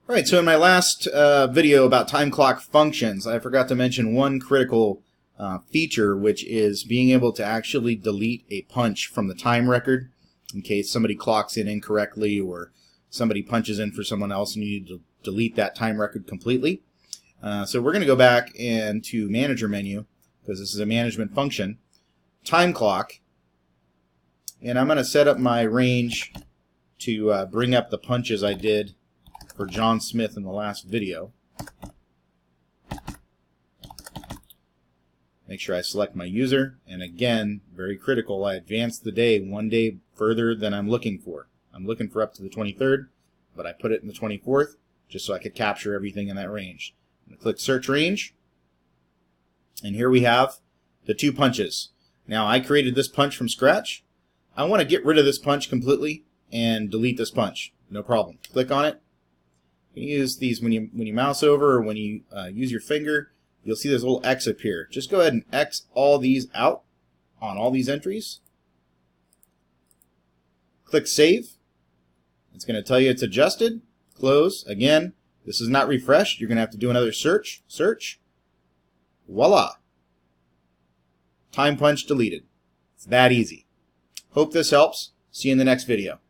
Alright, so in my last video about time clock functions, I forgot to mention one critical feature, which is being able to actually delete a punch from the time record in case somebody clocks in incorrectly or somebody punches in for someone else and you need to delete that time record completely. So we're going to go back into Manager menu, because this is a management function, time clock, and I'm going to set up my range to bring up the punches I did for John Smith in the last video. Make sure I select my user, and again, very critical, I advance the day one day further than I'm looking for. I'm looking for up to the 23rd, but I put it in the 24th just so I could capture everything in that range. I'm going to click Search Range, and here we have the two punches. Now, I created this punch from scratch. I want to get rid of this punch completely and delete this punch. No problem. Click on it. You can use these when you mouse over or when you use your finger. You'll see this little X appear. Just go ahead and X all these out on all these entries. Click Save. It's going to tell you it's adjusted. Close. Again, this is not refreshed. You're going to have to do another search. Search. Voila. Time punch deleted. It's that easy. Hope this helps. See you in the next video.